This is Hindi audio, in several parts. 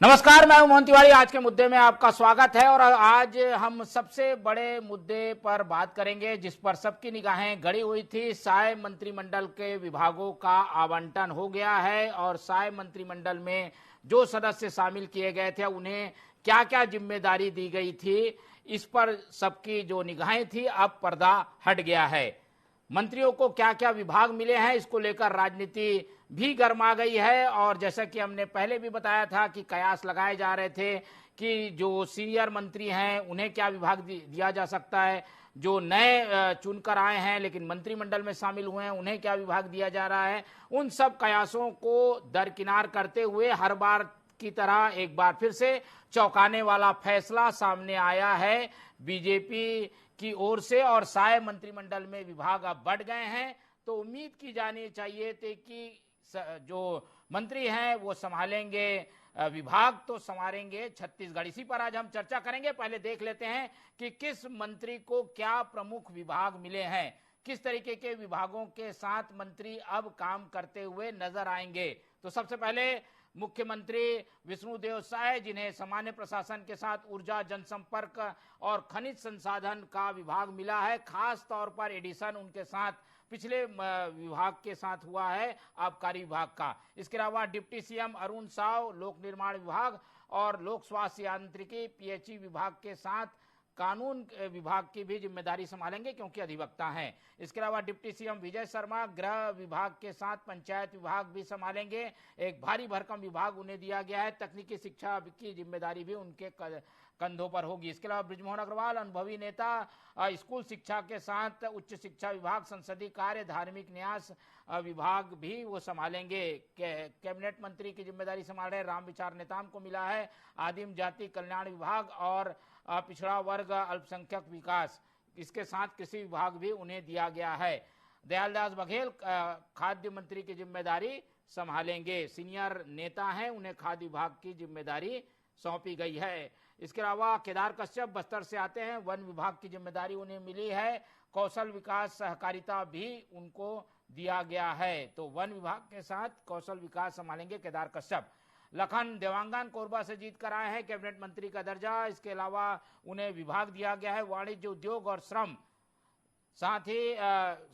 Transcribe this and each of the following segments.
नमस्कार, मैं हूं मोहन तिवारी। आज के मुद्दे में आपका स्वागत है और आज हम सबसे बड़े मुद्दे पर बात करेंगे जिस पर सबकी निगाहें गड़ी हुई थी। साय मंत्रिमंडल के विभागों का आवंटन हो गया है और साय मंत्रिमंडल में जो सदस्य शामिल किए गए थे उन्हें क्या क्या जिम्मेदारी दी गई थी, इस पर सबकी जो निगाहें थी अब पर्दा हट गया है। मंत्रियों को क्या क्या विभाग मिले हैं, इसको लेकर राजनीति भी गर्मा गई है। और जैसा कि हमने पहले भी बताया था कि कयास लगाए जा रहे थे कि जो सीनियर मंत्री हैं उन्हें क्या विभाग दिया जा सकता है, जो नए चुनकर आए हैं लेकिन मंत्रिमंडल में शामिल हुए हैं उन्हें क्या विभाग दिया जा रहा है। उन सब कयासों को दरकिनार करते हुए हर बार की तरह एक बार फिर से चौंकाने वाला फैसला सामने आया है बीजेपी की ओर से और साय मंत्रिमंडल में विभाग अब बढ़ गए हैं। तो उम्मीद की जानी चाहिए थी कि जो मंत्री हैं वो संभालेंगे विभाग, तो संभालेंगे छत्तीसगढ़। इसी पर आज हम चर्चा करेंगे। पहले देख लेते हैं कि किस मंत्री को क्या प्रमुख विभाग मिले हैं, किस तरीके के विभागों के साथ मंत्री अब काम करते हुए नजर आएंगे। तो सबसे पहले मुख्यमंत्री विष्णुदेव साय, जिन्हें सामान्य प्रशासन के साथ ऊर्जा, जनसंपर्क और खनिज संसाधन का विभाग मिला है। खास तौर पर एडिशन उनके साथ पिछले विभाग के साथ हुआ है, आबकारी विभाग का। इसके अलावा डिप्टी सीएम अरुण साव लोक निर्माण विभाग और लोक स्वास्थ्य यांत्रिकी पीएचई विभाग के साथ कानून विभाग की भी जिम्मेदारी संभालेंगे क्योंकि अधिवक्ता हैं। इसके अलावा डिप्टी सीएम विजय शर्मा गृह विभाग के साथ पंचायत विभाग भी संभालेंगे। एक भारी भरकम विभाग उन्हें दिया गया है। तकनीकी शिक्षा की जिम्मेदारी भी उनके कंधों पर होगी। इसके अलावा बृजमोहन अग्रवाल अनुभवी नेता, स्कूल शिक्षा के साथ उच्च शिक्षा विभाग, संसदीय कार्य, धार्मिक न्यास विभाग भी वो संभालेंगे। कैबिनेट मंत्री की जिम्मेदारी संभाल रहे राम विचार नेताम को मिला है आदिम जाति कल्याण विभाग और पिछड़ा वर्ग अल्पसंख्यक विकास। इसके साथ कृषि विभाग भी उन्हें दिया गया है। दयालदास बघेल खाद्य मंत्री की जिम्मेदारी संभालेंगे। सीनियर नेता हैं, उन्हें खाद्य विभाग की जिम्मेदारी सौंपी गई है। इसके अलावा केदार कश्यप बस्तर से आते हैं, वन विभाग की जिम्मेदारी उन्हें मिली है। कौशल विकास सहकारिता भी उनको दिया गया है। तो वन विभाग के साथ कौशल विकास संभालेंगे केदार कश्यप। लखन देवांगन कोरबा से जीत कर आए हैं कैबिनेट मंत्री का दर्जा। इसके अलावा उन्हें विभाग दिया गया है वाणिज्य, उद्योग और श्रम। साथ ही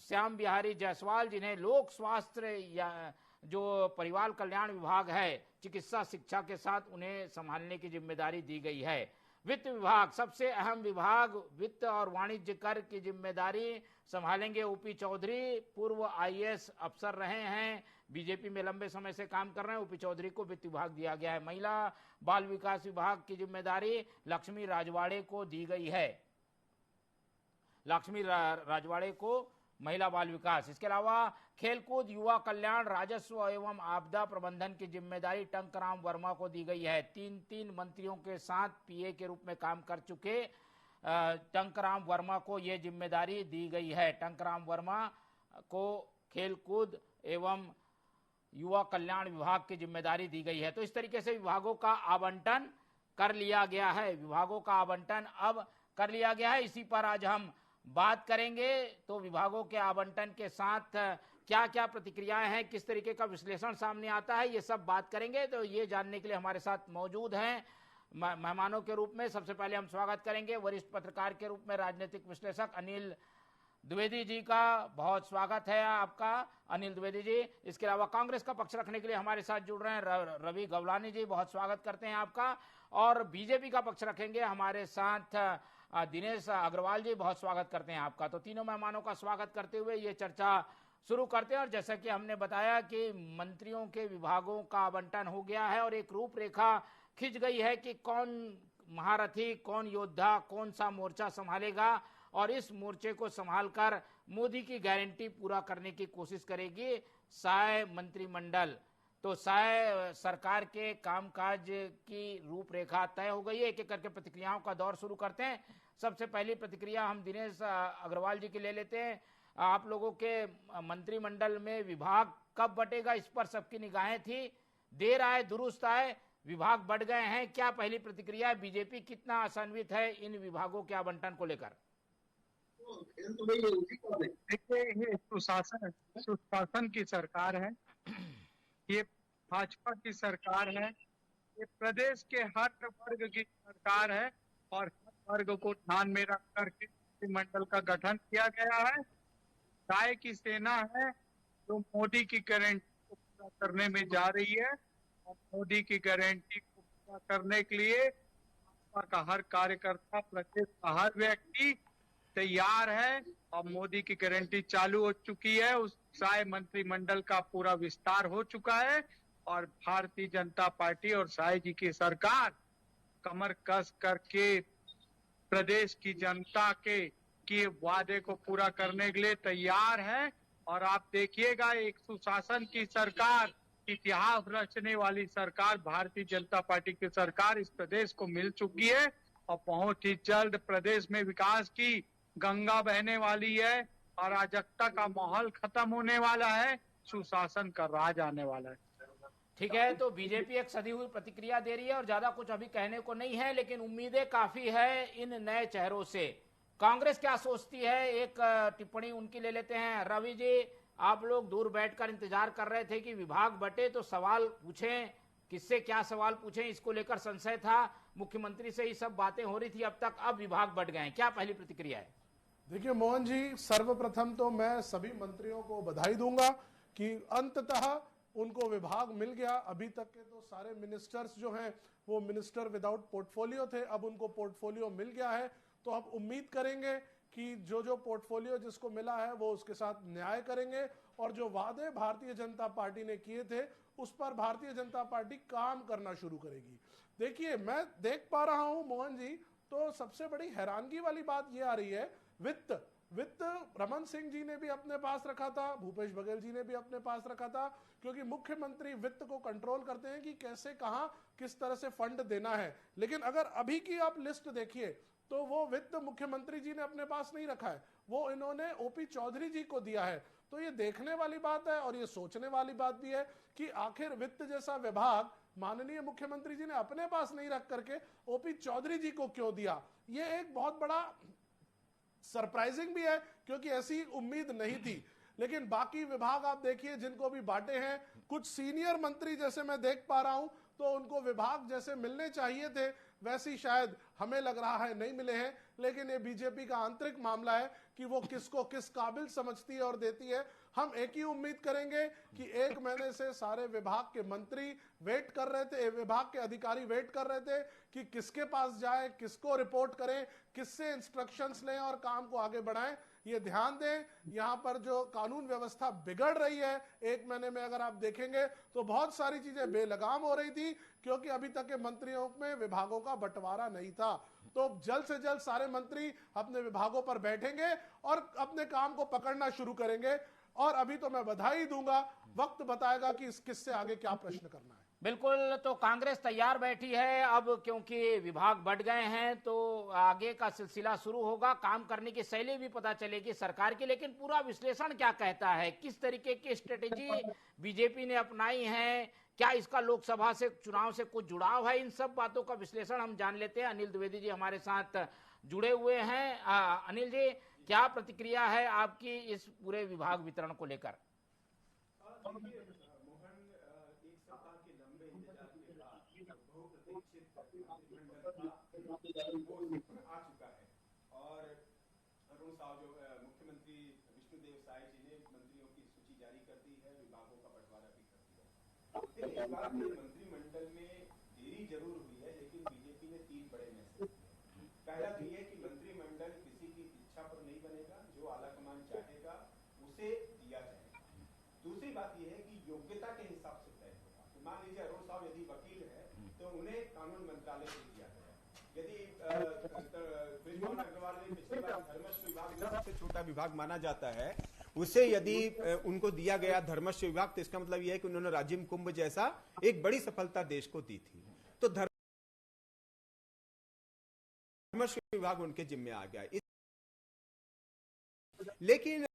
श्याम बिहारी जायसवाल, जिन्हें लोक स्वास्थ्य या जो परिवार कल्याण विभाग है, चिकित्सा शिक्षा के साथ उन्हें संभालने की जिम्मेदारी दी गई है। वित्त विभाग सबसे अहम विभाग, वित्त और वाणिज्य कर की जिम्मेदारी संभालेंगे ओपी चौधरी। पूर्व आईएएस अफसर रहे हैं, बीजेपी में लंबे समय से काम कर रहे हैं। ओपी चौधरी को वित्त विभाग दिया गया है। महिला बाल विकास विभाग की जिम्मेदारी लक्ष्मी राजवाड़े को दी गई है। लक्ष्मी राजवाड़े को महिला बाल विकास। इसके अलावा खेलकूद, युवा कल्याण, राजस्व एवं आपदा प्रबंधन की जिम्मेदारी टंकराम वर्मा को दी गई है। तीन मंत्रियों के साथ पीए के रूप में काम कर चुके टंकराम वर्मा को यह जिम्मेदारी दी गई है। टंकराम वर्मा को खेलकूद एवं युवा कल्याण विभाग की जिम्मेदारी दी गई है। तो इस तरीके से विभागों का आवंटन कर लिया गया है। विभागों का आवंटन अब कर लिया गया है। इसी पर आज हम बात करेंगे। तो विभागों के आवंटन के साथ क्या क्या प्रतिक्रियाएं हैं, किस तरीके का विश्लेषण सामने आता है, ये सब बात करेंगे। तो ये जानने के लिए हमारे साथ मौजूद हैं मेहमानों के रूप में। सबसे पहले हम स्वागत करेंगे वरिष्ठ पत्रकार के रूप में राजनीतिक विश्लेषक अनिल द्विवेदी जी का। बहुत स्वागत है आपका अनिल द्विवेदी जी। इसके अलावा कांग्रेस का पक्ष रखने के लिए हमारे साथ जुड़ रहे हैं रवि गवलानी जी, बहुत स्वागत करते हैं आपका। और बीजेपी का पक्ष रखेंगे हमारे साथ दिनेश अग्रवाल जी, बहुत स्वागत करते हैं आपका। तो तीनों मेहमानों का स्वागत करते हुए ये चर्चा शुरू करते हैं। और जैसा कि हमने बताया कि मंत्रियों के विभागों का आवंटन हो गया है और एक रूपरेखा खिंच गई है कि कौन महारथी, कौन योद्धा, कौन सा मोर्चा संभालेगा और इस मोर्चे को संभालकर मोदी की गारंटी पूरा करने की कोशिश करेगी साय मंत्रिमंडल। तो साय सरकार के कामकाज की रूपरेखा तय हो गई है। एक एक करके प्रतिक्रियाओं का दौर शुरू करते हैं। सबसे पहली प्रतिक्रिया हम दिनेश अग्रवाल जी की ले लेते हैं। आप लोगों के मंत्रिमंडल में विभाग कब बटेगा, इस पर सबकी निगाहें थी। देर आए दुरुस्त आए, विभाग बढ़ गए हैं। क्या पहली प्रतिक्रिया है? बीजेपी कितना आशान्वित है इन विभागों के आवंटन को लेकर? देखिए, ये सुशासन की सरकार है, ये भाजपा की सरकार है ये प्रदेश के हर वर्ग की सरकार है और हर वर्ग को ध्यान में रख करके मंत्रिमंडल का गठन किया गया है। न्याय की सेना है जो मोदी की गारंटी को पूरा करने में जा रही है और मोदी की गारंटी को पूरा करने के लिए भाजपा का हर कार्यकर्ता, प्रदेश का हर व्यक्ति तैयार है और मोदी की गारंटी चालू हो चुकी है। उस साय मंत्रिमंडल का पूरा विस्तार हो चुका है और भारतीय जनता पार्टी और साय जी की सरकार कमर कस करके प्रदेश की जनता के वादे को पूरा करने के लिए तैयार है। और आप देखिएगा, एक सुशासन की सरकार, इतिहास रचने वाली सरकार भारतीय जनता पार्टी की सरकार इस प्रदेश को मिल चुकी है और बहुत ही जल्द प्रदेश में विकास की गंगा बहने वाली है, अराजकता का माहौल खत्म होने वाला है, सुशासन का राज आने वाला है। ठीक है, तो बीजेपी एक सदी हुई प्रतिक्रिया दे रही है और ज्यादा कुछ अभी कहने को नहीं है, लेकिन उम्मीदें काफी है इन नए चेहरों से। कांग्रेस क्या सोचती है, एक टिप्पणी उनकी ले लेते हैं। रवि जी, आप लोग दूर बैठकर इंतजार कर रहे थे कि विभाग बटे तो सवाल पूछें, किससे क्या सवाल पूछें, इसको लेकर संशय था। मुख्यमंत्री से ही सब बातें हो रही थी अब तक, अब विभाग बट गए, क्या पहली प्रतिक्रिया है? देखिए मोहन जी, सर्वप्रथम तो मैं सभी मंत्रियों को बधाई दूंगा कि अंततः उनको विभाग मिल गया। अभी तक के तो सारे मिनिस्टर्स जो हैं वो मिनिस्टर विदाउट पोर्टफोलियो थे, अब उनको पोर्टफोलियो मिल गया है। तो अब उम्मीद करेंगे कि जो जो पोर्टफोलियो जिसको मिला है वो उसके साथ न्याय करेंगे और जो वादे भारतीय जनता पार्टी ने किए थे उस पर भारतीय जनता पार्टी काम करना शुरू करेगी। देखिए, मैं देख पा रहा हूं मोहन जी, तो सबसे बड़ी हैरानगी वाली बात ये आ रही है, वित्त रमन सिंह जी ने भी अपने पास रखा था, भूपेश बघेल जी ने भी अपने पास रखा था, क्योंकि मुख्यमंत्री वित्त को कंट्रोल करते हैं कि कैसे कहां किस तरह से फंड देना है। लेकिन अगर अभी की आप लिस्ट देखिए तो वो वित्त मुख्यमंत्री जी ने अपने पास नहीं रखा है, वो इन्होंने ओपी चौधरी जी को दिया है। तो ये देखने वाली बात है और ये सोचने वाली बात भी है कि आखिर वित्त जैसा विभाग माननीय मुख्यमंत्री जी ने अपने पास नहीं रख करके ओपी चौधरी जी को क्यों दिया। ये एक बहुत बड़ा सरप्राइजिंग भी है, क्योंकि ऐसी उम्मीद नहीं थी। लेकिन बाकी विभाग आप देखिए जिनको भी बांटे हैं, कुछ सीनियर मंत्री जैसे मैं देख पा रहा हूं, तो उनको विभाग जैसे मिलने चाहिए थे वैसी शायद हमें लग रहा है नहीं मिले हैं। लेकिन ये बीजेपी का आंतरिक मामला है कि वो किसको किस काबिल समझती है और देती है। हम एक ही उम्मीद करेंगे कि 1 महीने से सारे विभाग के मंत्री वेट कर रहे थे, विभाग के अधिकारी वेट कर रहे थे कि किसके पास जाए, किसको रिपोर्ट करें, किससे इंस्ट्रक्शंस लें और काम को आगे बढ़ाएं। ये ध्यान दें, यहां पर जो कानून व्यवस्था बिगड़ रही है 1 महीने में, अगर आप देखेंगे तो बहुत सारी चीजें बेलगाम हो रही थी, क्योंकि अभी तक के मंत्रियों में विभागों का बंटवारा नहीं था। तो जल्द से जल्द सारे मंत्री अपने विभागों पर बैठेंगे और अपने काम को पकड़ना शुरू करेंगे। और अभी तो मैं बधाई दूंगा, वक्त बताएगा कि इस किससे आगे क्या प्रश्न करना है। बिल्कुल, तो कांग्रेस तैयार बैठी है अब, क्योंकि विभाग बढ़ गए हैं तो आगे का सिलसिला शुरू होगा, काम करने की शैली भी पता चलेगी सरकार की। लेकिन पूरा विश्लेषण क्या कहता है, किस तरीके की स्ट्रेटेजी बीजेपी ने अपनाई है, क्या इसका लोकसभा से चुनाव से कुछ जुड़ाव है, इन सब बातों का विश्लेषण हम जान लेते हैं। अनिल द्विवेदी जी हमारे साथ जुड़े हुए हैं। अनिल जी, क्या प्रतिक्रिया है आपकी इस पूरे विभाग वितरण को लेकर? आ चुका है और अरुण साहब जो मुख्यमंत्री विष्णुदेव साय जी ने मंत्रियों की सूची जारी कर दी है, विभागों का बंटवारा भी कर दिया। देखिए, इस बार मंत्रिमंडल में देरी जरूर हुई है, लेकिन बीजेपी ने 3 बड़े मैसेज दिए। पहला तो यह कि मंत्रिमंडल किसी की इच्छा पर नहीं बनेगा, जो आलाकमान चाहेगा उसे दिया जाएगा। दूसरी बात यह है कि योग्यता के हिसाब से तय होगा। तो मान लीजिए अरुण साहब यदि वकील है तो उन्हें कानून मंत्रालय से दिया गया। यदि ब्रिजमोहन अग्रवाल ने पिछली बार धर्मस्व विभाग सबसे छोटा विभाग माना जाता है, उसे यदि उनको दिया गया धर्मस्व विभाग, तो इसका मतलब यह है कि उन्होंने राजिम कुंभ जैसा एक बड़ी सफलता देश को दी थी। तो धर्मस्व विभाग उनके जिम्मे आ गया। लेकिन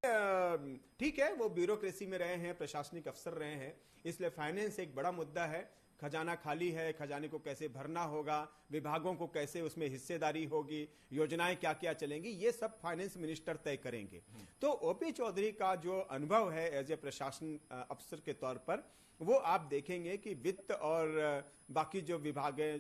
ठीक है, वो ब्यूरोक्रेसी में रहे हैं, प्रशासनिक अफसर रहे हैं, इसलिए फाइनेंस एक बड़ा मुद्दा है। खजाना खाली है, खजाने को कैसे भरना होगा, विभागों को कैसे उसमें हिस्सेदारी होगी, योजनाएं क्या क्या चलेंगी, ये सब फाइनेंस मिनिस्टर तय करेंगे। तो ओपी चौधरी का जो अनुभव है एज ए प्रशासन अफसर के तौर पर, वो आप देखेंगे कि वित्त और बाकी जो विभाग है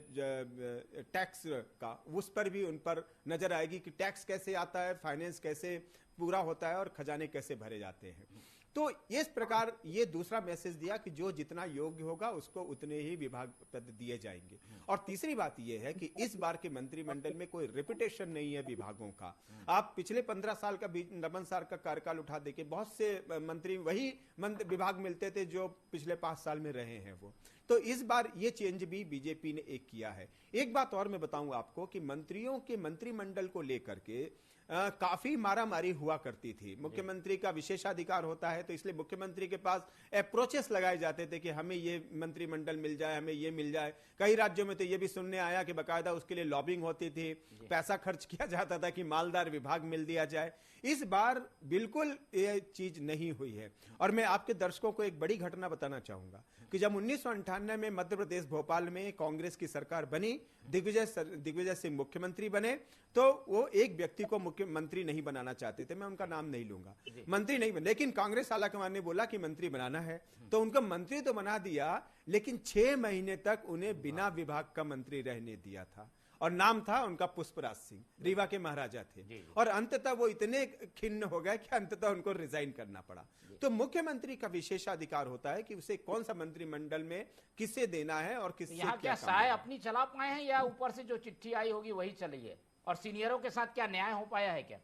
टैक्स का, उस पर भी उन पर नजर आएगी कि टैक्स कैसे आता है, फाइनेंस कैसे पूरा होता है और खजाने कैसे भरे जाते हैं। तो इस प्रकार ये दूसरा मैसेज दिया कि जो जितना योग्य होगा उसको उतने ही विभाग पद दिए जाएंगे। और तीसरी बात यह है कि इस बार के मंत्रिमंडल में कोई रेपुटेशन नहीं है विभागों का। आप पिछले 15 साल का रमन सर का कार्यकाल उठा देखिए, बहुत से मंत्री वही विभाग मिलते थे जो पिछले 5 साल में रहे हैं वो। तो इस बार ये चेंज भी बीजेपी ने एक किया है। एक बात और मैं बताऊं आपको कि मंत्रियों के मंत्रिमंडल को लेकर के काफी मारामारी हुआ करती थी। मुख्यमंत्री का विशेषाधिकार होता है, तो इसलिए मुख्यमंत्री के पास अप्रोचेस लगाए जाते थे कि हमें ये मंत्रिमंडल मिल जाए, हमें ये मिल जाए। कई राज्यों में तो ये भी सुनने आया कि बकायदा उसके लिए लॉबिंग होती थी, पैसा खर्च किया जाता था कि मालदार विभाग मिल दिया जाए। इस बार बिल्कुल ये चीज नहीं हुई है। और मैं आपके दर्शकों को एक बड़ी घटना बताना चाहूंगा कि जब 1998 में मध्य प्रदेश भोपाल में कांग्रेस की सरकार बनी, दिग्विजय सिंह मुख्यमंत्री बने, तो वो एक व्यक्ति को मुख्यमंत्री नहीं बनाना चाहते थे, मैं उनका नाम नहीं लूंगा, मंत्री नहीं बने, लेकिन कांग्रेस आलाकमान ने बोला कि मंत्री बनाना है, तो उनका मंत्री तो बना दिया, लेकिन 6 महीने तक उन्हें बिना विभाग का मंत्री रहने दिया था। और नाम था उनका पुष्पराज सिंह, रीवा के महाराजा थे। और अंततः वो इतने खिन्न हो गए कि अंततः उनको रिजाइन करना पड़ा। तो मुख्यमंत्री का विशेषाधिकार होता है कि उसे कौन सा मंत्रिमंडल में किसे देना है और किससे यहाँ क्या साय अपनी चला पाए हैं या ऊपर से जो चिट्ठी आई होगी वही चली है? और सीनियरों के साथ क्या न्याय हो पाया है क्या?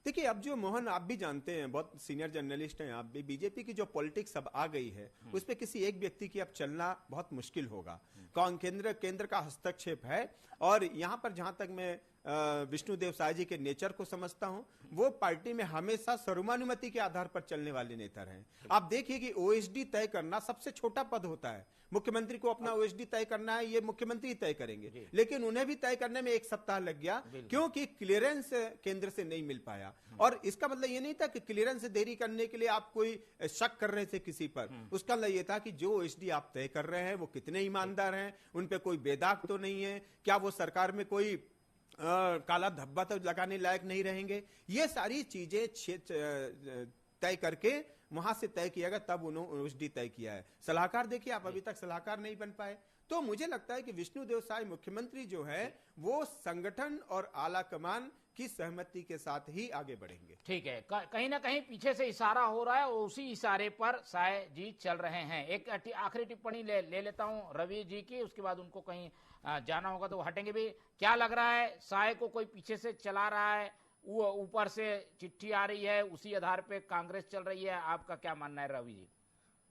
देखिए, अब जो मोहन आप भी जानते हैं, बहुत सीनियर जर्नलिस्ट हैं आप भी, बीजेपी की जो पॉलिटिक्स अब आ गई है उस पे किसी एक व्यक्ति की अब चलना बहुत मुश्किल होगा। केंद्र का हस्तक्षेप है। और यहाँ पर जहां तक मैं विष्णुदेव साय जी के नेचर को समझता हूं, वो पार्टी में हमेशा सर्वमानुमति के आधार पर चलने वाले नेता हैं। आप देखिए कि ओएसडी तय करना सबसे छोटा पद होता है। मुख्यमंत्री को अपना ओएसडी तय करना है, ये मुख्यमंत्री तय करेंगे, लेकिन उन्हें भी तय करने में 1 सप्ताह लग गया क्योंकि क्लियरेंस केंद्र से नहीं मिल पाया। और इसका मतलब ये नहीं था कि क्लियरेंस देरी करने के लिए आप कोई शक कर रहे थे किसी पर, उसका मतलब ये था कि जो ओएसडी आप तय कर रहे हैं वो कितने ईमानदार हैं, उन पे कोई बेदाग तो नहीं है, क्या वो सरकार में कोई काला धब्बा तो लगाने लायक नहीं रहेंगे। ये सारी चीजें तय करके वहां से तय किया गया, तब उन्होंने ओएसडी तय किया है। सलाहकार देखिए, आप अभी तक सलाहकार नहीं बन पाए। तो मुझे लगता है कि विष्णुदेव साय मुख्यमंत्री जो है वो संगठन और आला कमान की सहमति के साथ ही आगे बढ़ेंगे। ठीक है, कहीं ना कहीं पीछे से इशारा हो रहा है और उसी इशारे पर साय जी चल रहे हैं। एक आखिरी टिप्पणी ले लेता हूं रवि जी की, उसके बाद उनको कहीं जाना होगा तो हटेंगे भी। क्या लग रहा है, साय को कोई पीछे से चला रहा है, वो ऊपर से चिट्ठी आ रही है, उसी आधार पे कांग्रेस चल रही है? आपका क्या मानना है रवि जी?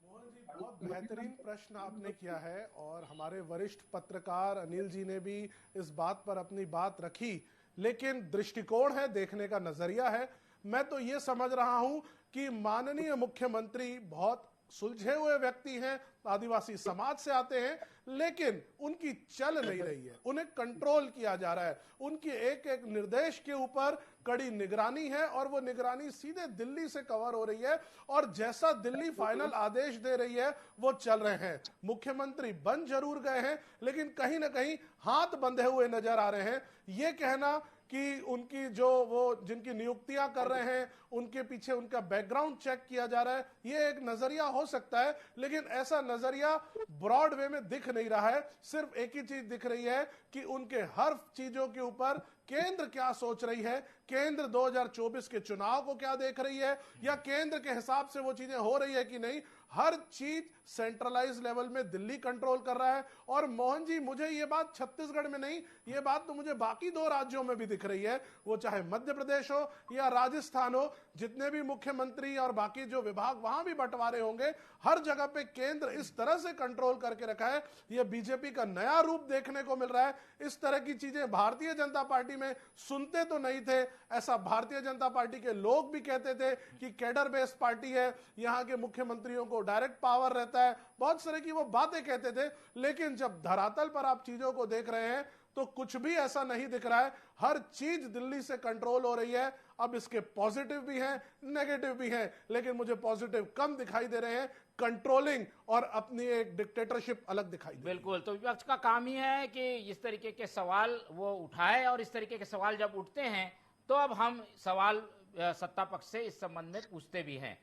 मोहन जी, बहुत बेहतरीन प्रश्न आपने किया है और हमारे वरिष्ठ पत्रकार अनिल जी ने भी इस बात पर अपनी बात रखी, लेकिन दृष्टिकोण है, देखने का नजरिया है। मैं तो ये समझ रहा हूं कि माननीय मुख्यमंत्री बहुत सुलझे हुए व्यक्ति हैं, आदिवासी समाज से आते हैं, लेकिन उनकी चल नहीं रही है, उन्हें कंट्रोल किया जा रहा है। उनकी एक एक निर्देश के ऊपर कड़ी निगरानी है और वो निगरानी सीधे दिल्ली से कवर हो रही है और जैसा दिल्ली फाइनल आदेश दे रही है वो चल रहे हैं। मुख्यमंत्री बन जरूर गए हैं, लेकिन कहीं ना कहीं हाथ बंधे हुए नजर आ रहे हैं। ये कहना कि उनकी जो वो जिनकी नियुक्तियां कर रहे हैं उनके पीछे उनका बैकग्राउंड चेक किया जा रहा है, ये एक नजरिया हो सकता है, लेकिन ऐसा नजरिया ब्रॉड वे में दिख नहीं रहा है। सिर्फ एक ही चीज दिख रही है कि उनके हर चीजों के ऊपर केंद्र क्या सोच रही है, केंद्र 2024 के चुनाव को क्या देख रही है, या केंद्र के हिसाब से वो चीजें हो रही है कि नहीं। हर चीज सेंट्रलाइज लेवल में दिल्ली कंट्रोल कर रहा है। और मोहन जी, मुझे ये बात छत्तीसगढ़ में नहीं, ये बात तो मुझे बाकी 2 राज्यों में भी दिख रही है, वो चाहे मध्य प्रदेश हो या राजस्थान हो, जितने भी मुख्यमंत्री और बाकी जो विभाग वहां भी बंटवारे होंगे, हर जगह पे केंद्र इस तरह से कंट्रोल करके रखा है। ये बीजेपी का नया रूप देखने को मिल रहा है। इस तरह की चीजें भारतीय जनता पार्टी में सुनते तो नहीं थे। ऐसा भारतीय जनता पार्टी के लोग भी कहते थे कि कैडर बेस्ड पार्टी है, यहाँ के मुख्यमंत्रियों को डायरेक्ट पावर रहता है, बहुत सारे की वो बातें कहते थे। लेकिन जब धरातल पर आप चीजों को देख रहे हैं, तो कुछ भी ऐसा नहीं दिख रहा है। हर चीज दिल्ली से कंट्रोल हो रही है। अब इसके पॉजिटिव भी हैं, नेगेटिव भी हैं, लेकिन मुझे पॉजिटिव कम दिखाई दे रहे हैं। कंट्रोलिंग और अपनी एक डिक्टेटरशिप अलग दिखाई दे रही है। बिल्कुल, तो विपक्ष का काम ही है कि इस तरीके के सवाल वो उठाए, और इस तरीके के सवाल जब उठते हैं तो अब हम सवाल सत्ता पक्ष से इस संबंध में पूछते भी हैं।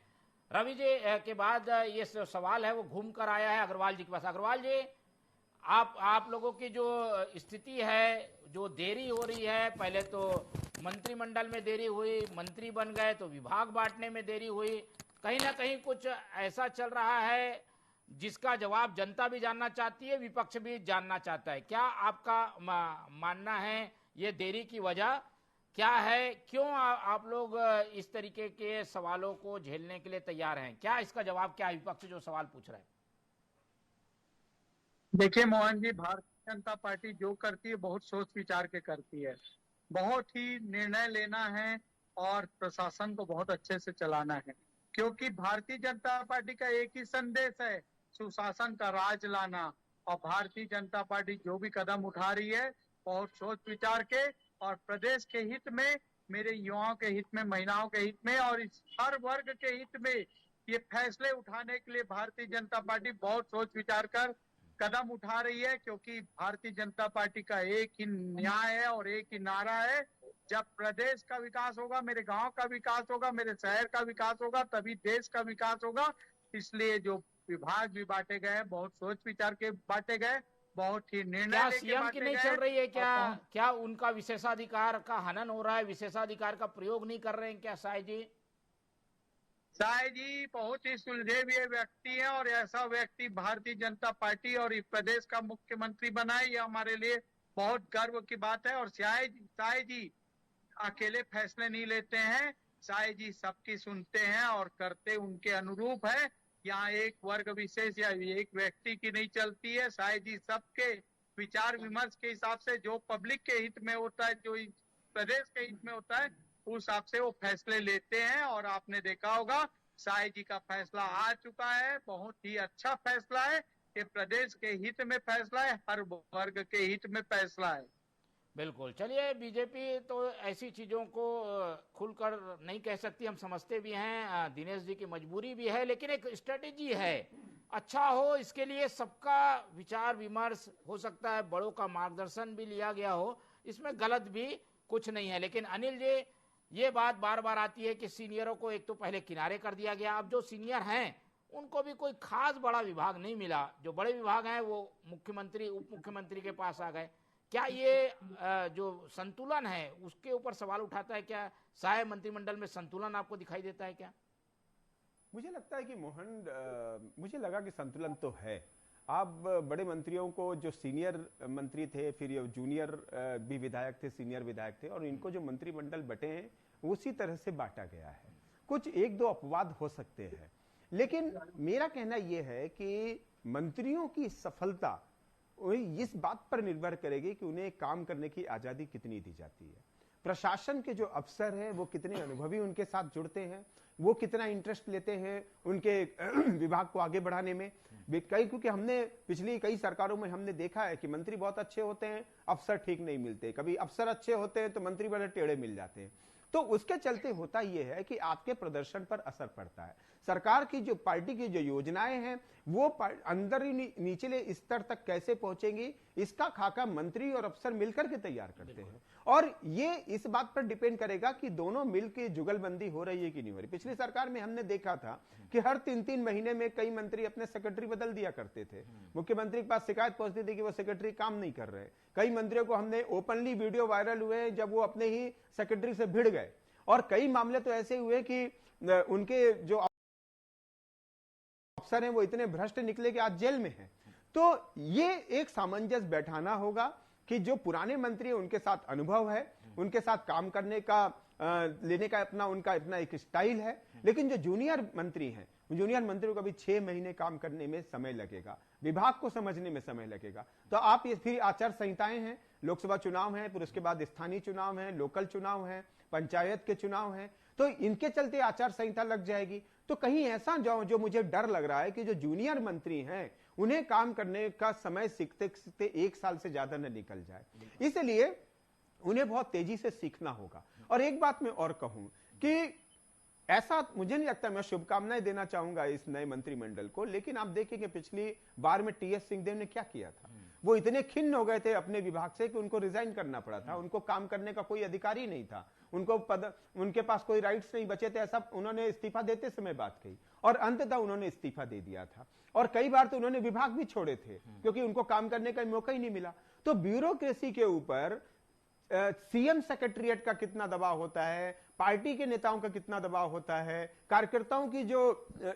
रवि जी के बाद ये सवाल है वो घूम कर आया है अग्रवाल जी के पास। अग्रवाल जी, आप लोगों की जो स्थिति है, जो देरी हो रही है, पहले तो मंत्रिमंडल में देरी हुई, मंत्री बन गए तो विभाग बांटने में देरी हुई, कहीं ना कहीं कुछ ऐसा चल रहा है जिसका जवाब जनता भी जानना चाहती है, विपक्ष भी जानना चाहता है। क्या आपका मानना है ये देरी की वजह क्या है? क्यों आप लोग इस तरीके के सवालों को झेलने के लिए तैयार हैं? क्या इसका जवाब क्या है, विपक्ष जो सवाल पूछ रहा है? देखिए मोहन जी, भारतीय जनता पार्टी जो करती है बहुत सोच विचार के करती है। बहुत ही निर्णय लेना है और प्रशासन को बहुत अच्छे से चलाना है, क्योंकि भारतीय जनता पार्टी का एक ही संदेश है, सुशासन का राज लाना। और भारतीय जनता पार्टी जो भी कदम उठा रही है बहुत सोच विचार के और प्रदेश के हित में, मेरे युवाओं के हित में, महिलाओं के हित में और इस हर वर्ग के हित में ये फैसले उठाने के लिए भारतीय जनता पार्टी बहुत सोच विचार कर कदम उठा रही है। क्योंकि भारतीय जनता पार्टी का एक ही न्याय है और एक ही नारा है, जब प्रदेश का विकास होगा, मेरे गांव का विकास होगा, मेरे शहर का विकास होगा, तभी देश का विकास होगा। इसलिए जो विभाग भी बांटे गए बहुत सोच विचार के बांटे गए, बहुत ही निर्णय क्या लेके सीएम की बांटे नहीं गए। चल रही है? क्या उनका विशेषाधिकार का हनन हो रहा है? विशेषाधिकार का प्रयोग नहीं कर रहे हैं क्या साय जी? साय जी बहुत ही सुलझे हुए व्यक्ति हैं और ऐसा व्यक्ति भारतीय जनता पार्टी और इस प्रदेश का मुख्यमंत्री बनाए, ये हमारे लिए बहुत गर्व की बात है। और साय जी अकेले फैसले नहीं लेते हैं, साय जी सबकी सुनते हैं और करते उनके अनुरूप है। यहाँ एक वर्ग विशेष या एक व्यक्ति की नहीं चलती है। साय जी सबके विचार विमर्श के हिसाब से जो पब्लिक के हित में होता है, जो प्रदेश के हित में होता है, उस हिसाब से वो फैसले लेते हैं। और आपने देखा होगा साय जी का फैसला आ चुका है, बहुत ही अच्छा फैसला है, ये प्रदेश के हित में फैसला है, हर वर्ग के हित में फैसला है। बिल्कुल। चलिए, बीजेपी तो ऐसी चीजों को खुलकर नहीं कह सकती, हम समझते भी हैं, दिनेश जी की मजबूरी भी है, लेकिन एक स्ट्रेटेजी है, अच्छा हो इसके लिए सबका विचार विमर्श हो सकता है, बड़ों का मार्गदर्शन भी लिया गया हो, इसमें गलत भी कुछ नहीं है। लेकिन अनिल जी, ये बात बार बार आती है कि सीनियरों को एक तो पहले किनारे कर दिया गया, अब जो सीनियर हैं उनको भी कोई खास बड़ा विभाग नहीं मिला, जो बड़े विभाग हैं वो मुख्यमंत्री उप मुख्यमंत्री के पास आ गए। क्या ये जो संतुलन है उसके ऊपर सवाल उठाता है? क्या साय मंत्रिमंडल में संतुलन आपको दिखाई देता है क्या? मुझे लगता है कि मोहन, मुझे लगा कि संतुलन तो है। आप बड़े मंत्रियों को, जो सीनियर मंत्री थे, फिर ये जूनियर भी विधायक थे, सीनियर विधायक थे, और इनको जो मंत्रिमंडल बटे हैं उसी तरह से बांटा गया है। कुछ एक दो अपवाद हो सकते हैं, लेकिन मेरा कहना यह है कि मंत्रियों की सफलता इस बात पर निर्भर करेगी कि उन्हें काम करने की आजादी कितनी दी जाती है। प्रशासन के जो अफसर हैं वो कितने अनुभवी उनके साथ जुड़ते हैं, वो कितना इंटरेस्ट लेते हैं उनके विभाग को आगे बढ़ाने में। क्योंकि हमने पिछली कई सरकारों में हमने देखा है कि मंत्री बहुत अच्छे होते हैं, अफसर ठीक नहीं मिलते, कभी अफसर अच्छे होते हैं तो मंत्री बड़े टेढ़े मिल जाते हैं। तो उसके चलते होता यह है कि आपके प्रदर्शन पर असर पड़ता है। सरकार की जो पार्टी की जो योजनाएं हैं वो अंदर ही निचले स्तर तक कैसे पहुंचेंगी, इसका खाका मंत्री और अफसर मिलकर के तैयार करते हैं। और ये इस बात पर डिपेंड करेगा कि दोनों मिलकर जुगलबंदी हो रही है कि नहीं हो रही। पिछली सरकार में हमने देखा था कि हर 3-3 महीने में कई मंत्री अपने सेक्रेटरी बदल दिया करते थे। मुख्यमंत्री के पास शिकायत पहुंचती थी कि वो सेक्रेटरी काम नहीं कर रहे। कई मंत्रियों को हमने ओपनली वीडियो वायरल हुए जब वो अपने ही सेक्रेटरी से भिड़ गए, और कई मामले तो ऐसे हुए कि उनके जो अफसर हैं वो इतने भ्रष्ट निकले कि आज जेल में हैं। तो ये एक सामंजस्य बैठाना होगा कि जो पुराने मंत्री हैं उनके साथ अनुभव है, उनके साथ काम करने का लेने का उनका अपना एक स्टाइल है, लेकिन जो जूनियर मंत्री हैं, जूनियर मंत्रियों का भी 6 महीने काम करने में समय लगेगा, विभाग को समझने में समय लगेगा। तो आप ये फिर आचार संहिताएं हैं, लोकसभा चुनाव है, फिर उसके बाद स्थानीय चुनाव है, लोकल चुनाव है, पंचायत के चुनाव हैं, तो इनके चलते आचार संहिता लग जाएगी। तो कहीं ऐसा जो मुझे डर लग रहा है कि जो जूनियर मंत्री हैं उन्हें काम करने का समय सीखते सीखते 1 साल से ज्यादा न निकल जाए, इसलिए उन्हें बहुत तेजी से सीखना होगा। और एक बात मैं और कहूं कि ऐसा मुझे नहीं लगता, मैं शुभकामनाएं देना चाहूंगा इस नए मंत्रिमंडल को, लेकिन आप देखेंगे पिछली बार में टीएस सिंहदेव ने क्या किया था। वो इतने खिन्न हो गए थे अपने विभाग से कि उनको रिजाइन करना पड़ा था। उनको काम करने का कोई अधिकार ही नहीं था, उनके पास कोई राइट्स नहीं बचे थे, ऐसा उन्होंने इस्तीफा देते समय बात कही और अंततः उन्होंने इस्तीफा दे दिया था। और कई बार तो उन्होंने विभाग भी छोड़े थे क्योंकि उनको काम करने का मौका ही नहीं मिला। तो ब्यूरोक्रेसी के ऊपर सीएम सेक्रेटरीएट का कितना दबाव होता है, पार्टी के नेताओं का कितना दबाव होता है, कार्यकर्ताओं की जो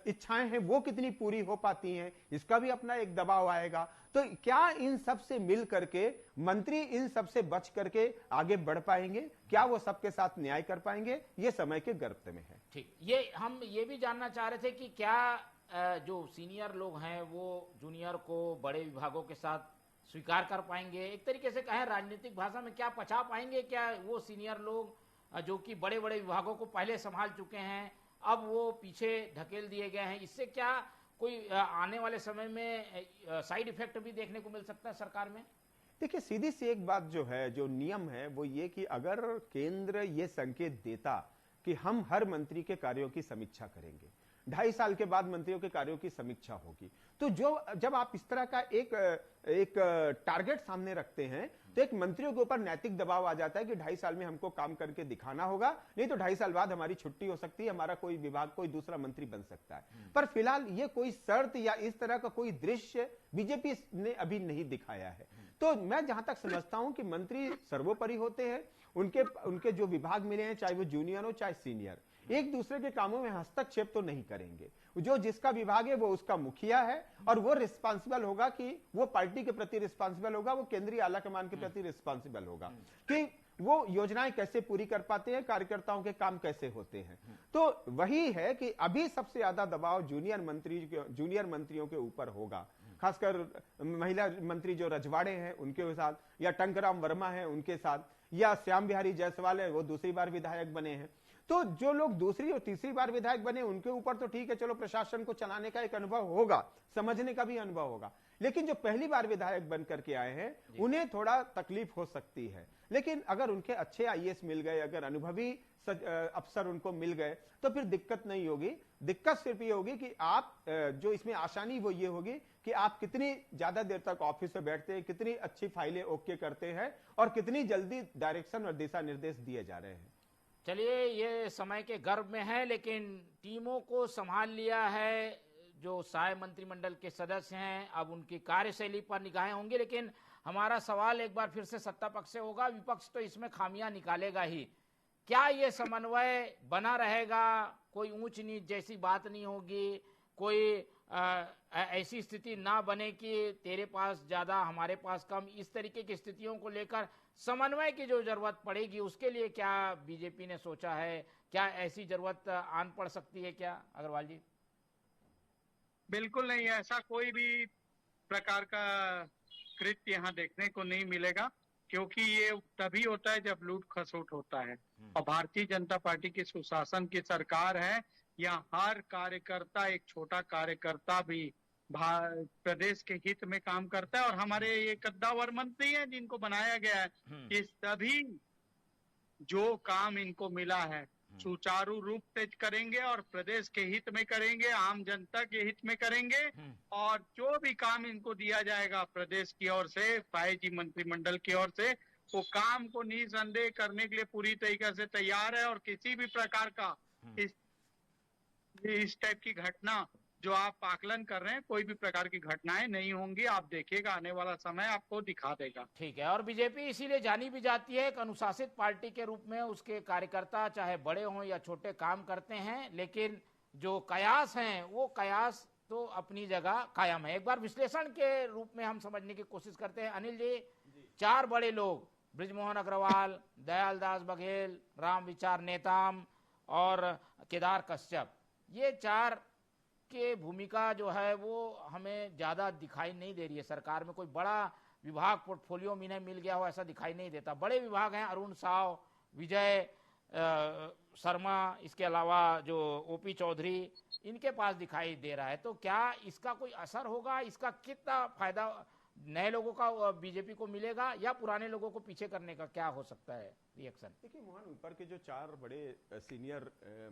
इच्छाएं हैं वो कितनी पूरी हो पाती हैं, इसका भी अपना एक दबाव आएगा। तो क्या इन सब से मिल करके मंत्री इन सब से बच करके आगे बढ़ पाएंगे? क्या वो सबके साथ न्याय कर पाएंगे? ये समय के गर्त में है। ठीक, ये हम ये भी जानना चाह रहे थे कि क्या जो सीनियर लोग हैं वो जूनियर को बड़े विभागों के साथ स्वीकार कर पाएंगे, एक तरीके से कहें राजनीतिक भाषा में क्या पचा पाएंगे? क्या वो सीनियर लोग जो कि बड़े बड़े विभागों को पहले संभाल चुके हैं अब वो पीछे ढकेल दिए गए हैं, इससे क्या कोई आने वाले समय में साइड इफेक्ट भी देखने को मिल सकता है सरकार में? देखिए, सीधी सी एक बात जो है, जो नियम है वो ये कि अगर केंद्र ये संकेत देता कि हम हर मंत्री के कार्यों की समीक्षा करेंगे, 2.5 साल के बाद मंत्रियों के कार्यों की समीक्षा होगी, तो जब आप इस तरह का एक टारगेट सामने रखते हैं तो एक मंत्रियों के ऊपर नैतिक दबाव आ जाता है कि 2.5 साल में हमको काम करके दिखाना होगा, नहीं तो 2.5 साल बाद हमारी छुट्टी हो सकती है, हमारा कोई विभाग कोई दूसरा मंत्री बन सकता है। पर फिलहाल ये कोई शर्त या इस तरह का कोई दृश्य बीजेपी ने अभी नहीं दिखाया है। तो मैं जहां तक समझता हूं कि मंत्री सर्वोपरि होते हैं, उनके जो विभाग मिले हैं, चाहे वो जूनियर हो चाहे सीनियर, एक दूसरे के कामों में हस्तक्षेप तो नहीं करेंगे। जो जिसका विभाग है वो उसका मुखिया है और वो रिस्पांसिबल होगा कि वो पार्टी के प्रति रिस्पांसिबल होगा, वो केंद्रीय आला कमान के प्रति रिस्पांसिबल होगा कि वो योजनाएं कैसे पूरी कर पाते हैं, कार्यकर्ताओं के काम कैसे होते हैं। तो वही है कि अभी सबसे ज्यादा दबाव जूनियर मंत्रियों के ऊपर होगा, खासकर महिला मंत्री जो रजवाड़े हैं उनके साथ, या टंकराम वर्मा है उनके साथ, या श्याम बिहारी जायसवाल है, वो दूसरी बार विधायक बने हैं। तो जो लोग दूसरी और तीसरी बार विधायक बने उनके ऊपर तो ठीक है, चलो प्रशासन को चलाने का एक अनुभव होगा, समझने का भी अनुभव होगा, लेकिन जो पहली बार विधायक बन करके आए हैं उन्हें थोड़ा तकलीफ हो सकती है। लेकिन अगर उनके अच्छे आईएएस मिल गए, अगर अनुभवी अफसर उनको मिल गए तो फिर दिक्कत नहीं होगी। दिक्कत सिर्फ ये होगी कि आप जो इसमें आसानी वो ये होगी कि आप कितनी ज्यादा देर तक ऑफिस में बैठते हैं, कितनी अच्छी फाइलें ओके करते हैं और कितनी जल्दी डायरेक्शन और दिशा निर्देश दिए जा रहे हैं। चलिए, ये समय के गर्भ में है, लेकिन टीमों को संभाल लिया है जो साय मंत्रिमंडल के सदस्य हैं, अब उनकी कार्यशैली पर निगाहें होंगी। लेकिन हमारा सवाल एक बार फिर से सत्ता पक्ष से होगा, विपक्ष तो इसमें खामियां निकालेगा ही। क्या ये समन्वय बना रहेगा? कोई ऊंच नीच जैसी बात नहीं होगी, कोई ऐसी स्थिति ना बने कि तेरे पास ज्यादा हमारे पास कम, इस तरीके की स्थितियों को लेकर समन्वय की जो जरूरत पड़ेगी उसके लिए क्या बीजेपी ने सोचा है? क्या ऐसी जरूरत आन पड़ सकती है क्या अग्रवाल जी? बिल्कुल नहीं, ऐसा कोई भी प्रकार का कृत्य यहाँ देखने को नहीं मिलेगा, क्योंकि ये तभी होता है जब लूट खसोट होता है। और भारतीय जनता पार्टी की सुशासन की सरकार है, यहाँ हर कार्यकर्ता, एक छोटा कार्यकर्ता भी प्रदेश के हित में काम करता है। और हमारे ये कद्दावर मंत्री हैं जिनको बनाया गया है, कि सभी जो काम इनको मिला है सुचारू रूप से करेंगे और प्रदेश के हित में करेंगे, आम जनता के हित में करेंगे। और जो भी काम इनको दिया जाएगा प्रदेश की ओर से, पाई जी मंत्रिमंडल की ओर से, वो काम को निसंदेह करने के लिए पूरी तरीके से तैयार है। और किसी भी प्रकार का इस टाइप की घटना जो आप आकलन कर रहे हैं, कोई भी प्रकार की घटनाएं नहीं होंगी। आप देखिएगा, आने वाला समय आपको दिखा देगा। ठीक है। और बीजेपी इसीलिए जानी भी जाती है एक अनुशासित पार्टी के रूप में। उसके कार्यकर्ता चाहे बड़े हों या छोटे काम करते हैं, लेकिन जो कयास हैं वो कयास तो अपनी जगह कायम है। एक बार विश्लेषण के रूप में हम समझने की कोशिश करते हैं। अनिल जी, 4 बड़े लोग, बृजमोहन अग्रवाल, दयाल दास बघेल, राम विचार नेताम और केदार कश्यप, ये 4 के भूमिका जो है वो हमें ज्यादा दिखाई नहीं दे रही है। सरकार में कोई बड़ा विभाग पोर्टफोलियो में मिल गया हो ऐसा दिखाई नहीं देता। बड़े विभाग हैं, अरुण साव, विजय शर्मा, इसके अलावा जो ओपी चौधरी, इनके पास दिखाई दे रहा है। तो क्या इसका कोई असर होगा? इसका कितना फायदा नए लोगों का बीजेपी को मिलेगा या पुराने लोगों को पीछे करने का क्या हो सकता है रिएक्शन? देखिए मोहन, ऊपर के जो 4 बड़े सीनियर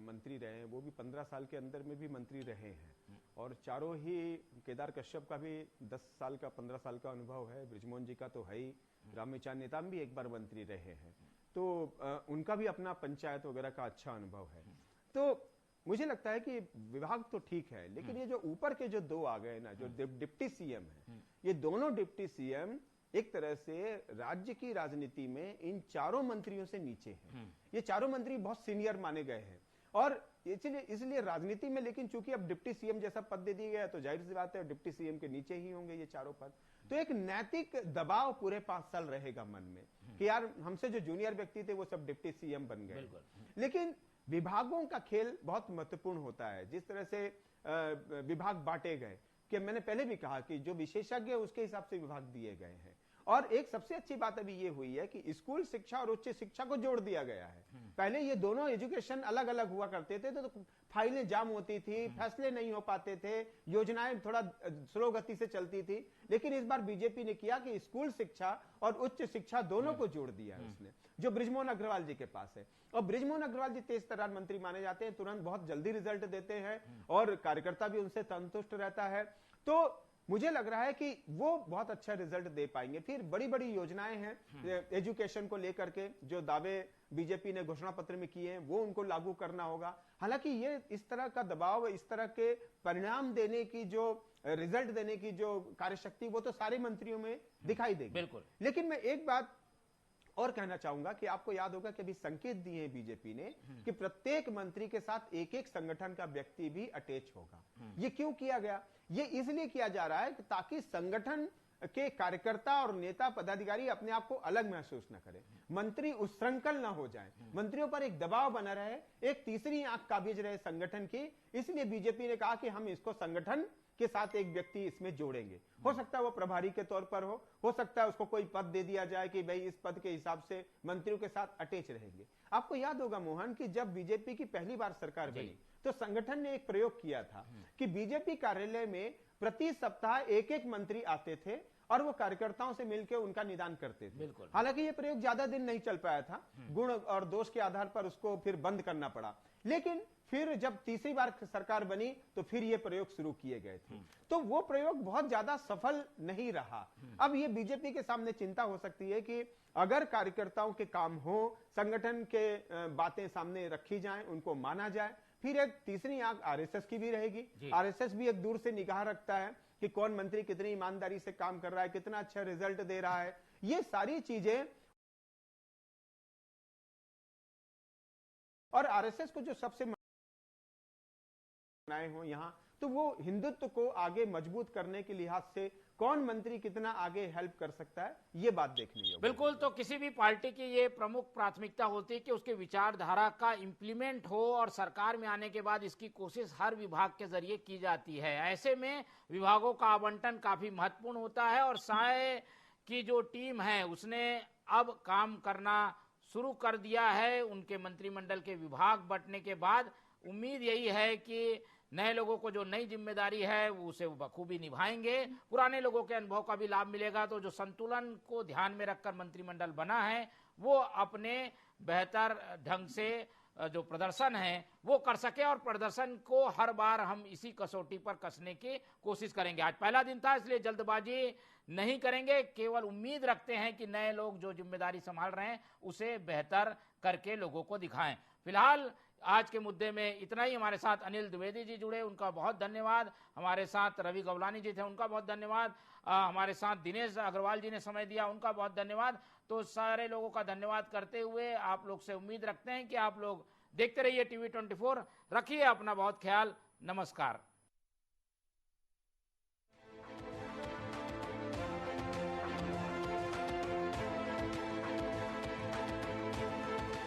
मंत्री रहे हैं वो भी 15 साल के अंदर में भी मंत्री रहे हैं और चारों ही, केदार कश्यप का भी 10 साल का 15 साल का अनुभव है, बृजमोहन जी का तो है ही, रामविचार नेताम भी एक बार मंत्री रहे हैं, तो उनका भी अपना पंचायत वगैरह का अच्छा अनुभव है। तो मुझे लगता है कि विभाग तो ठीक है, लेकिन ये जो ऊपर के जो 2 आ गए ना, जो डिप्टी सीएम है, ये दोनों डिप्टी सीएम एक तरह से राज्य की राजनीति में इन चारों मंत्रियों से नीचे हैं। ये चारों मंत्री बहुत सीनियर माने गए हैं और इसलिए राजनीति में, लेकिन चूंकि अब डिप्टी सीएम जैसा पद दे दिया गया तो जाहिर सी बात है डिप्टी सीएम के नीचे ही होंगे ये चारों पद। तो एक नैतिक दबाव पूरे 5 साल रहेगा मन में कि यार हमसे जो जूनियर व्यक्ति थे वो सब डिप्टी सीएम बन गए। लेकिन विभागों का खेल बहुत महत्वपूर्ण होता है। जिस तरह से विभाग बांटे गए, कि मैंने पहले भी कहा कि जो विशेषज्ञ है उसके हिसाब से विभाग दिए गए हैं। और एक सबसे अच्छी बात अभी ये हुई है कि स्कूल शिक्षा और उच्च शिक्षा को जोड़ दिया गया है। पहले ये दोनों एजुकेशन अलग अलग हुआ करते थे तो फाइलें जाम होती थी, फैसले नहीं हो पाते थे, योजनाएं थोड़ा स्लो गति से चलती थी। लेकिन इस बार बीजेपी ने किया कि स्कूल शिक्षा और उच्च शिक्षा दोनों को जोड़ दिया है उसने, जो बृजमोहन अग्रवाल जी के पास है। और बृजमोहन अग्रवाल जी तेज तर्रार मंत्री माने जाते हैं, तुरंत बहुत जल्दी रिजल्ट देते हैं और कार्यकर्ता भी उनसे संतुष्ट रहता है। तो मुझे लग रहा है कि वो बहुत अच्छा रिजल्ट दे पाएंगे। फिर बड़ी बड़ी योजनाएं हैं एजुकेशन को लेकर के, जो दावे बीजेपी ने घोषणा पत्र में किए हैं वो उनको लागू करना होगा। हालांकि ये इस तरह का दबाव, इस तरह के परिणाम देने की, जो रिजल्ट देने की जो कार्यशक्ति, वो तो सारे मंत्रियों में दिखाई देगी। बिल्कुल। लेकिन मैं एक बात और कहना चाहूंगा कि आपको याद होगा कि अभी संकेत दिए हैं बीजेपी ने कि प्रत्येक मंत्री के साथ एक एक संगठन का व्यक्ति भी अटैच होगा। ये क्यों किया गया? ये इसलिए किया जा रहा है कि ताकि संगठन के कार्यकर्ता और नेता पदाधिकारी अपने आप को अलग महसूस न करें, मंत्री उच्छृंखल न हो जाएं, मंत्रियों पर एक दबाव बना रहे, एक तीसरी आंख काबिज रहे संगठन की। इसलिए बीजेपी ने कहा कि हम इसको संगठन के साथ एक व्यक्ति इसमें जोड़ेंगे। हो सकता है वो प्रभारी के तौर पर हो सकता है उसको कोई पद दे दिया जाए कि भाई इस पद के हिसाब से मंत्रियों के साथ अटैच रहेंगे। आपको याद होगा मोहन कि जब बीजेपी की पहली बार सरकार बनी तो संगठन ने एक प्रयोग किया था कि बीजेपी कार्यालय में प्रति सप्ताह एक एक मंत्री आते थे और वो कार्यकर्ताओं से मिलकर उनका निदान करते थे। हालांकि ये प्रयोग ज्यादा दिन नहीं चल पाया था, गुण और दोष के आधार पर उसको फिर बंद करना पड़ा। लेकिन फिर जब तीसरी बार सरकार बनी तो फिर ये प्रयोग शुरू किए गए थे, तो वो प्रयोग बहुत ज्यादा सफल नहीं रहा। अब ये बीजेपी के सामने चिंता हो सकती है कि अगर कार्यकर्ताओं के काम हो, संगठन के बातें सामने रखी जाएं, उनको माना जाए, फिर एक तीसरी आंख आरएसएस की भी रहेगी। आरएसएस भी एक दूर से निगाह रखता है कि कौन मंत्री कितनी ईमानदारी से काम कर रहा है, कितना अच्छा रिजल्ट दे रहा है। ये सारी चीजें, और आरएसएस को जो सबसे बनाए हो यहां, तो वो हिंदुत्व को आगे मजबूत करने के लिहाज से कौन मंत्री कितना आगे हेल्प कर सकता है, ये बात देखनी है। बिल्कुल। तो किसी भी पार्टी की ये प्रमुख प्राथमिकता होती है कि उसके विचारधारा का इंप्लीमेंट हो और सरकार में आने के बाद इसकी कोशिश हर विभाग के जरिए की जाती है। ऐसे में विभागों का आवंटन काफी महत्वपूर्ण होता है और साय की जो टीम है उसने अब काम करना शुरू कर दिया है। उनके मंत्रिमंडल के विभाग बंटने के बाद उम्मीद यही है कि नए लोगों को जो नई जिम्मेदारी है वो उसे बखूबी निभाएंगे, पुराने लोगों के अनुभव का भी लाभ मिलेगा। तो जो संतुलन को ध्यान में रखकर मंत्रिमंडल बना है वो अपने बेहतर ढंग से जो प्रदर्शन है वो कर सके और प्रदर्शन को हर बार हम इसी कसौटी पर कसने की कोशिश करेंगे। आज पहला दिन था इसलिए जल्दबाजी नहीं करेंगे, केवल उम्मीद रखते हैं कि नए लोग जो जिम्मेदारी संभाल रहे हैं उसे बेहतर करके लोगों को दिखाएं। फिलहाल आज के मुद्दे में इतना ही। हमारे साथ अनिल द्विवेदी जी जुड़े, उनका बहुत धन्यवाद। हमारे साथ रवि गवलानी जी थे, उनका बहुत धन्यवाद। हमारे साथ दिनेश अग्रवाल जी ने समय दिया, उनका बहुत धन्यवाद। तो सारे लोगों का धन्यवाद करते हुए आप लोग से उम्मीद रखते हैं कि आप लोग देखते रहिए TV24। रखिए अपना बहुत ख्याल। नमस्कार।